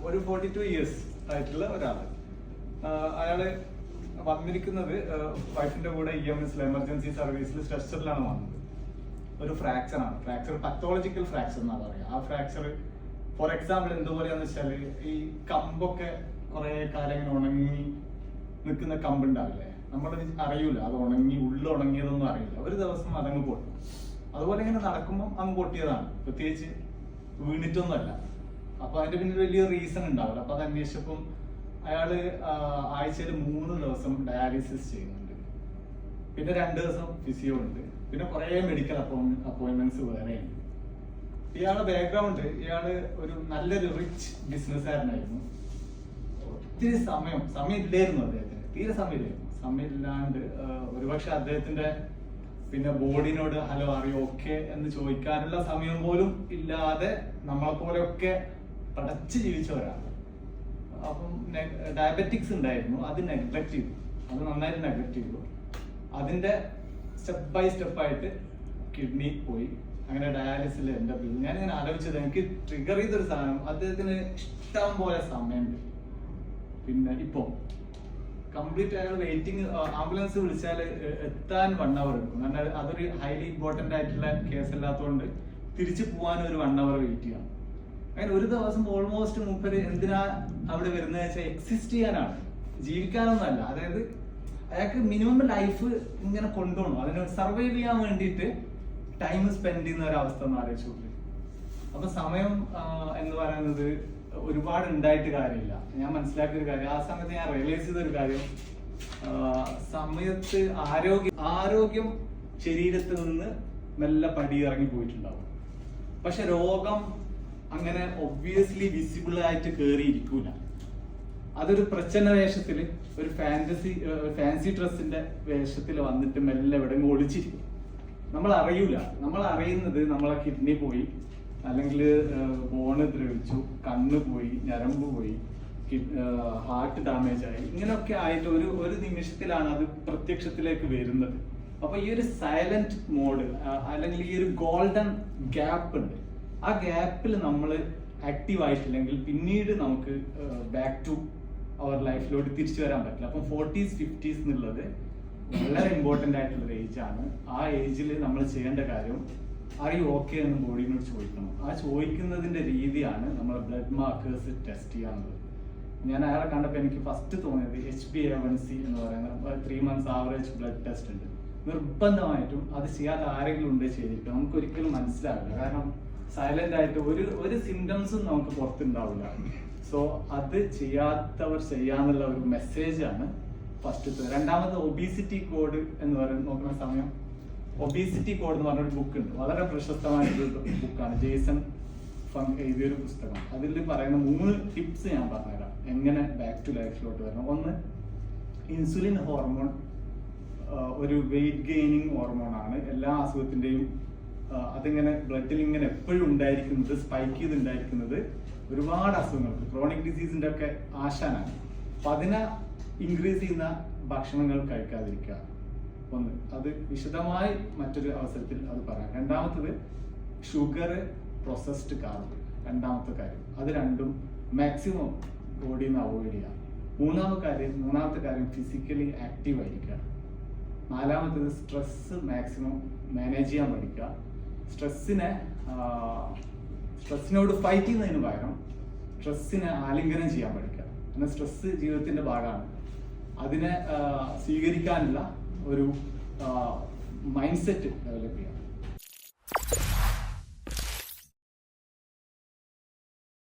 ഒരു 42 ഇയേഴ്സ് ആയിട്ടുള്ള ഒരാള്. അയാള് വന്നിരിക്കുന്നത് വൈഫിന്റെ കൂടെ EMS എമർജൻസി സർവീസിൽ സ്ട്രെച്ചറിലാണ് വന്നത്. ഒരു ഫ്രാക്ചർ ആണ്. ഫ്രാക്ചർ പത്തോളജിക്കൽ ഫ്രാക്ചർ എന്നാ പറയുക. ആ ഫ്രാക്ചർ ഫോർ എക്സാമ്പിൾ എന്തുപോലെയാന്ന് വെച്ചാല് ഈ കമ്പൊക്കെ കുറെ കാലം ഇങ്ങനെ ഉണങ്ങി നിൽക്കുന്ന കമ്പ് ഉണ്ടാവില്ലേ, നമ്മൾ അറിയൂല അത് ഉണങ്ങി ഉണങ്ങിയതൊന്നും അറിയില്ല. ഒരു ദിവസം അതങ്ങ് പൊട്ടും. അതുപോലെ ഇങ്ങനെ നടക്കുമ്പോൾ അങ്ങ് പൊട്ടിയതാണ്, പ്രത്യേകിച്ച് വീണിട്ടൊന്നുമല്ല. അപ്പൊ അതിന്റെ പിന്നിൽ വലിയ റീസൺ ഉണ്ടാവില്ല. അപ്പൊ അത് അന്വേഷിച്ചപ്പം അയാള് ആഴ്ചയിൽ 3 ദിവസം ഡയാലിസിസ് ചെയ്യുന്നുണ്ട്, പിന്നെ 2 ദിവസം ഫിസിയോ ഉണ്ട്, പിന്നെ കുറെ മെഡിക്കൽ അപ്പോയിന്റ്മെന്റ്സ് വേറെ ഉണ്ട്. ഇയാളുടെ ബാക്ക്ഗ്രൗണ്ട്, ഇയാള് ഒരു നല്ലൊരു റിച്ച് ബിസിനസ്സുകാരനായിരുന്നു. ഒത്തിരി സമയം ഇല്ലായിരുന്നു അദ്ദേഹത്തിന്, തീരെ സമയമില്ലാണ്ട് ഒരുപക്ഷെ അദ്ദേഹത്തിന്റെ പിന്നെ ബോഡിനോട് ഹലോ അറിയോ ഓക്കെ എന്ന് ചോദിക്കാനുള്ള സമയം പോലും ഇല്ലാതെ നമ്മളെ പോലെയൊക്കെ പടച്ച് ജീവിച്ച ഒരാൾ. അപ്പം ഡയബറ്റിക്സ് ഉണ്ടായിരുന്നു, അത് നെഗ്ലക്ട് ചെയ്തു, അത് നന്നായിട്ട് നെഗ്ലക്ട് ചെയ്തു. അതിന്റെ സ്റ്റെപ്പ് ബൈ സ്റ്റെപ്പായിട്ട് കിഡ്നി പോയി. അങ്ങനെ ഡയാലിസിൽ എൻ്റെ ബിൽ ഞാനിങ്ങനെ ആലോചിച്ചത്, എനിക്ക് ട്രിഗർ ചെയ്തൊരു സാധനം, അദ്ദേഹത്തിന് ഇഷ്ടം പോലെ സമയമുണ്ട്. പിന്നെ ഇപ്പൊ കംപ്ലീറ്റ് അയാൾ വെയിറ്റിംഗ്, ആംബുലൻസ് വിളിച്ചാൽ എത്താൻ 1 hour എടുക്കും. കാരണം അതൊരു ഹൈലി ഇമ്പോർട്ടന്റ് ആയിട്ടുള്ള കേസ് അല്ലാത്തതുകൊണ്ട് തിരിച്ചു പോകാൻ ഒരു 1 hour വെയിറ്റ് ചെയ്യണം. അങ്ങനെ ഒരു ദിവസം ഓൾമോസ്റ്റ് മൂപ്പര് എന്തിനാ അവിടെ വരുന്നത് വെച്ചാൽ എക്സിസ്റ്റ് ചെയ്യാനാണ്, ജീവിക്കാനൊന്നുമല്ല. അതായത് അയാൾക്ക് മിനിമം ലൈഫ് ഇങ്ങനെ കൊണ്ടുപോകണം, അതിന് സർവൈവ് ചെയ്യാൻ വേണ്ടിയിട്ട് ടൈം സ്പെൻഡ് ചെയ്യുന്ന ഒരു അവസ്ഥ എന്ന് ആലോചിച്ചു. അപ്പൊ സമയം എന്ന് പറയുന്നത് ഒരുപാട് ഉണ്ടായിട്ട് കാര്യമില്ല. ഞാൻ മനസ്സിലാക്കിയ ഒരു കാര്യം, ആ സമയത്ത് ഞാൻ റിയലൈസ് ചെയ്ത ഒരു കാര്യം, സമയത്ത് ആരോഗ്യം ശരീരത്തിൽ നിന്ന് മെല്ലെ പടി ഇറങ്ങി പോയിട്ടുണ്ടാവും. പക്ഷെ രോഗം അങ്ങനെ ഒബ്വിയസ്ലി വിസിബിൾ ആയിട്ട് കേറിയിരിക്കൂല. അതൊരു പ്രച്ഛന്ന വേഷത്തില്, ഒരു ഫാൻസി ഡ്രസ്സിന്റെ വേഷത്തിൽ വന്നിട്ട് മെല്ലെ എവിടെയെങ്കിലും ഒളിച്ചിരിക്കും. നമ്മൾ അറിയൂല. നമ്മൾ അറിയുന്നത് നമ്മളെ കിഡ്നി പോയി, അല്ലെങ്കിൽ ബോണ് ദ്രവിച്ചു, കണ്ണ് പോയി, ഞരമ്പ് പോയി, ഹാർട്ട് ഡാമേജ് ആയി, ഇങ്ങനെയൊക്കെ ആയിട്ട് ഒരു നിമിഷത്തിലാണ് അത് പ്രത്യക്ഷത്തിലേക്ക് വരുന്നത്. അപ്പൊ ഈ ഒരു സൈലന്റ് മോഡ് അല്ലെങ്കിൽ ഈ ഒരു ഗോൾഡൻ ഗ്യാപ്പ് ഉണ്ട്. ആ ഗ്യാപ്പിൽ നമ്മൾ ആക്റ്റീവ് ആയിട്ടില്ലെങ്കിൽ പിന്നീട് നമുക്ക് ബാക്ക് ടു അവർ ലൈഫിലോട്ട് തിരിച്ചു വരാൻ പറ്റില്ല. അപ്പം 40s 50s എന്നുള്ളത് വളരെ ഇമ്പോർട്ടന്റ് ആയിട്ടുള്ള ഒരു ഏജ് ആണ്. ആ ഏജിൽ നമ്മൾ ചെയ്യേണ്ട കാര്യം അറിയൂ ഓക്കെ എന്ന് ബോഡിനോട് ചോദിക്കണം. ആ ചോദിക്കുന്നതിന്റെ രീതിയാണ് നമ്മൾ ബ്ലഡ് മാർക്കേഴ്സ് ടെസ്റ്റ് ചെയ്യാനുള്ളത്. ഞാൻ അയാളെ കണ്ടപ്പോൾ എനിക്ക് ഫസ്റ്റ് തോന്നിയത് HbA1c എന്ന് പറയുന്ന 3 months ആവറേജ് ബ്ലഡ് ടെസ്റ്റ് ഉണ്ട്. നിർബന്ധമായിട്ടും അത് ചെയ്യാതെ ആരെങ്കിലും ഉണ്ട് ചെയ്തിരിക്കും. നമുക്ക് ഒരിക്കലും മനസ്സിലാവില്ല, കാരണം സൈലന്റ് ആയിട്ട് ഒരു സിംറ്റംസും നമുക്ക് പുറത്തുണ്ടാവില്ല. സോ അത് ചെയ്യാത്തവർ ചെയ്യാന്നുള്ള ഒരു മെസ്സേജാണ് ഫസ്റ്റത്തെ. രണ്ടാമത് ഒബീസിറ്റി കോഡ് എന്ന് പറയുന്നത് നോക്കുന്ന സമയം, ഒബീസിറ്റി കോഡ് എന്ന് പറഞ്ഞൊരു ബുക്ക് ഉണ്ട്, വളരെ പ്രശസ്തമായിട്ടൊരു ബുക്കാണ്, ജേസൺ ഫങ് എഴുതിയൊരു പുസ്തകം. അതിൽ പറയുന്ന 3 ടിപ്സ് ഞാൻ പറഞ്ഞുതരാം എങ്ങനെ ബാക്ക് ടു ലൈഫിലോട്ട് വരണം. ഒന്ന്, ഇൻസുലിൻ ഹോർമോൺ ഒരു വെയിറ്റ് ഗെയിനിങ് ഹോർമോൺ ആണ്. എല്ലാ അസുഖത്തിന്റെയും അതിങ്ങനെ ബ്ലഡിൽ ഇങ്ങനെ എപ്പോഴും ഉണ്ടായിരിക്കുന്നത്, സ്പൈക്ക് ചെയ്തുണ്ടായിരിക്കുന്നത് ഒരുപാട് അസുഖങ്ങൾക്ക്, ക്രോണിക് ഡിസീസിന്റെ ഒക്കെ ആശാനാണ്. അപ്പൊ അതിനെ ഇൻക്രീസ് ചെയ്യുന്ന ഭക്ഷണങ്ങൾ കഴിക്കാതിരിക്കുക. ഒന്ന്, അത് വിശദമായി മറ്റൊരു അവസരത്തിൽ അത് പറയാം. രണ്ടാമത്തത് ഷുഗർ, പ്രോസസ്ഡ് കാർബ്, രണ്ടാമത്തെ കാര്യം. അത് രണ്ടും മാക്സിമം ബോഡിയിൽ നിന്ന് അവോയ്ഡ് ചെയ്യാം. മൂന്നാമത്തെ കാര്യം ഫിസിക്കലി ആക്റ്റീവ് ആയിരിക്കുക. നാലാമത്തത് സ്ട്രെസ് മാക്സിമം മാനേജ് ചെയ്യാൻ പഠിക്കുക. സ്ട്രെസ്സിനോട് ഫൈറ്റ് ചെയ്യുന്നതിന് പകരം സ്ട്രെസ്സിനെ ആലിംഗനം ചെയ്യാൻ പഠിക്കുക. കാരണം സ്ട്രെസ് ജീവിതത്തിന്റെ ഭാഗമാണ്. അതിനെ സ്വീകരിക്കാനുള്ള ഒരു മൈൻഡ് സെറ്റ് ഡെവലപ്പ് ചെയ്യുക.